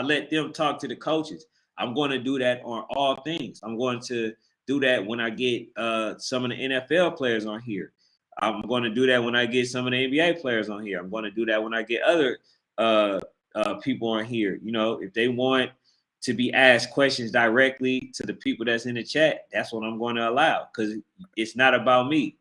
let them talk to the coaches. I'm going to do that on all things. I'm going to do that when I get some of the NFL players on here. I'm going to do that when I get some of the NBA players on here. I'm going to do that when I get other uh, people on here. You know, if they want to be asked questions directly to the people that's in the chat, that's what I'm going to allow because it's not about me.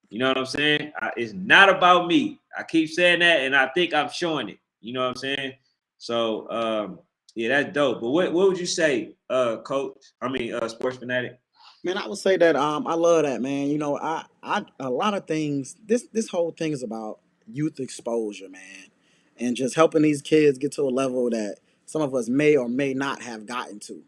You know what I'm saying? It's not about me. I keep saying that, and I think I'm showing it. You know what I'm saying? So, yeah, that's dope. But what would you say, coach? I mean, sports fanatic. Man, I would say that I love that, man. You know, I a lot of things. This whole thing is about youth exposure, man, and just helping these kids get to a level that some of us may or may not have gotten to.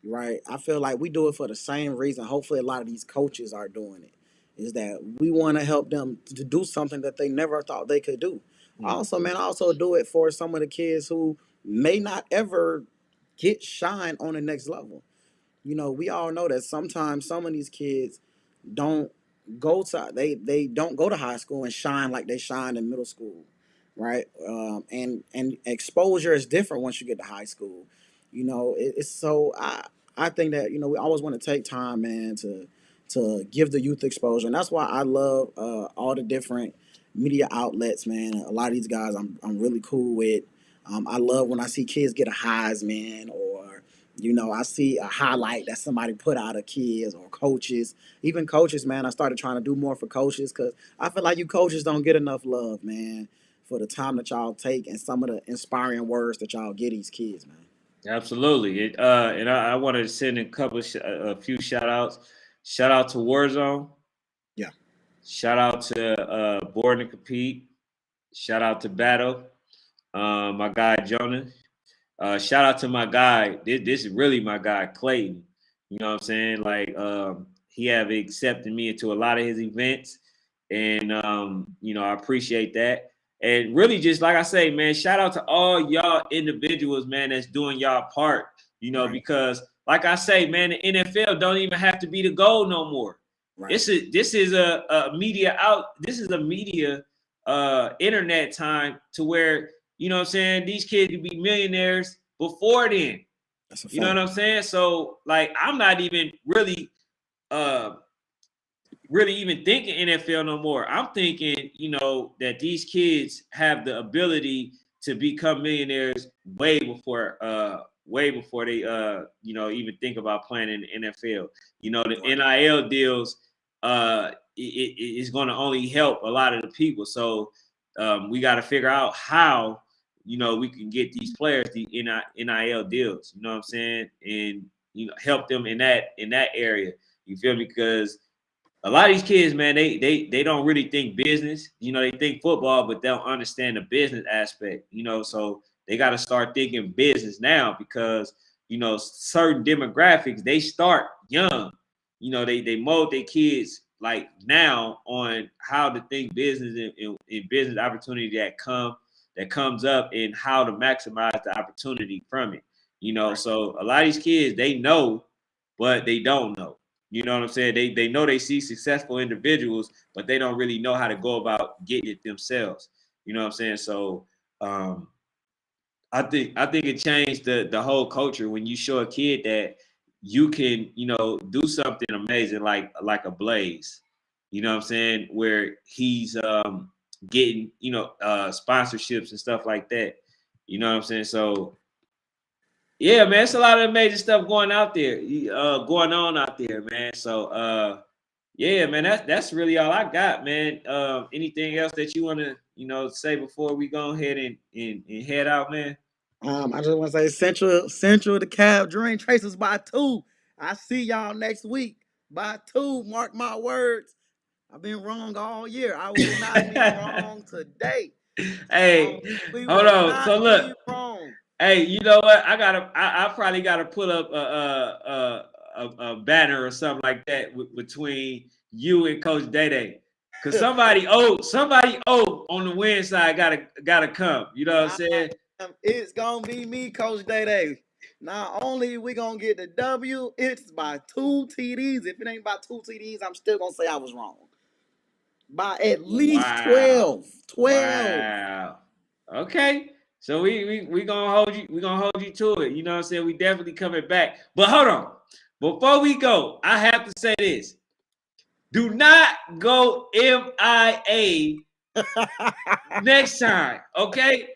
Right? I feel like we do it for the same reason. Hopefully, a lot of these coaches are doing it. Is that we want to help them to do something that they never thought they could do. Also, man, I also do it for some of the kids who may not ever get shine on the next level. You know, we all know that sometimes some of these kids don't they don't go to high school and shine like they shined in middle school, right? And exposure is different once you get to high school. You know, it's so I think that we always want to take time, man, to give the youth exposure, and that's why I love all the different media outlets, man. A lot of these guys I'm really cool with. I love when I see kids get a Heisman, or I see a highlight that somebody put out of kids or coaches. Even coaches, man, I started trying to do more for coaches because I feel like you coaches don't get enough love, man, for the time that y'all take and some of the inspiring words that y'all get these kids, man. Absolutely. And I want to send a few shout outs. Shout out to Warzone. Yeah. Shout out to Born and Compete. Shout out to Battle. My guy Jonah. Shout out to my guy. This is really my guy Clayton. You know what I'm saying? Like he have accepted me into a lot of his events, and I appreciate that. And really, just like I say, man, shout out to all y'all individuals, man, that's doing y'all part. Right. Because like I say, man, the NFL don't even have to be the goal no more. Right. This is a media out. This is a media internet time to where what I'm saying, these kids could be millionaires before then. That's a You know what fact. I'm saying? So like I'm not even uh really even thinking NFL no more. I'm thinking, that these kids have the ability to become millionaires way before they even think about playing in the NFL. The Right. NIL deals it is going to only help a lot of the people. So we got to figure out how we can get these players the NIL deals. You know what I'm saying? And help them in that area. You feel me? Because a lot of these kids, man, they don't really think business. They think football, but they don't understand the business aspect. So they got to start thinking business now because certain demographics they start young. They mold their kids like now on how to think business and business opportunity that comes up and how to maximize the opportunity from it. Right. So a lot of these kids they know, but they don't know. You know what I'm saying? They know they see successful individuals, but they don't really know how to go about getting it themselves. You know what I'm saying? So I think it changed the whole culture when you show a kid that you can, do something amazing like a Blaze. You know what I'm saying? Where he's getting, sponsorships and stuff like that. You know what I'm saying? So yeah, man, it's a lot of amazing stuff going going on out there, man. So yeah, man, that's really all I got, man. Anything else that you want to, say before we go ahead and head out, man? I just want to say Central the Cab Dreamchasers by 2. I see y'all next week by 2. Mark my words. I've been wrong all year. I will not be wrong today. Hey, We hold will on. So not be look, wrong. hey, you know what? I probably gotta put up a banner or something like that between you and Coach Day. Cause somebody on the win side gotta come. You know what I'm saying? It's gonna be me, Coach Day. Not only we gonna get the W, it's by 2 TDs. If it ain't by 2 TDs, I'm still gonna say I was wrong. By at least Wow. 12. 12. Wow. Okay. So we gonna hold you. We gonna hold you to it. You know what I'm saying? We definitely coming back. But hold on. Before we go, I have to say this. Do not go MIA next time. Okay.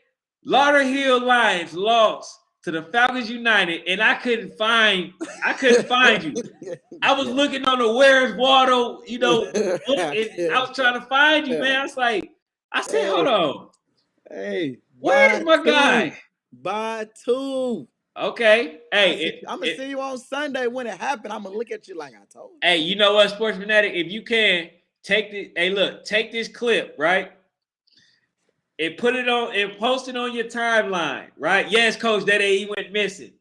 Lauderhill Lions lost to the Falcons United, and I couldn't find you. I was looking on the Where's Waddle, book, and I was trying to find you, man. I said, hold on. Hey, Where's by my 2. guy? By 2. Okay. Hey, I'm gonna see you on Sunday when it happened. I'm gonna look at you like I told you. hey, you know what, Sports Fanatic? If you can take this clip, right? And put it on and post it on your timeline, right? Yes, Coach, that day he went missing.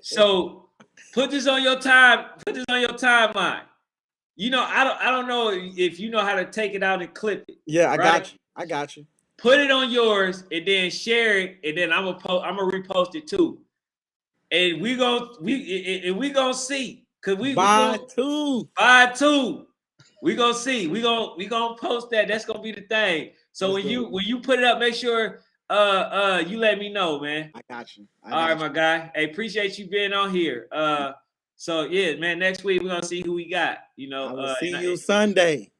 So put this on your timeline. I don't know if you know how to take it out and clip it. Yeah, I right? got you. Put it on yours and then share it, and then I'm gonna repost it too. And we gonna see, cause By 2. by 2. We gonna see. We gonna post that. That's gonna be the thing. So when you put it up, make sure you let me know, man. I got you. All right, my guy. Hey, appreciate you being on here. So yeah, man. Next week we're gonna see who we got. I will see you Sunday.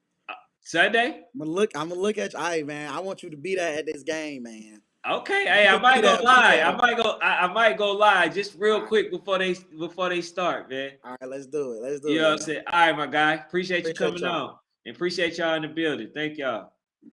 Sunday. I'm gonna look at you. All right, man. I want you to be there at this game, man. Okay. Hey, I might go live. I might go live just real quick before they start, man. All right, let's do it. You know what I'm saying? All right, my guy. Appreciate you coming on. And appreciate y'all in the building. Thank y'all.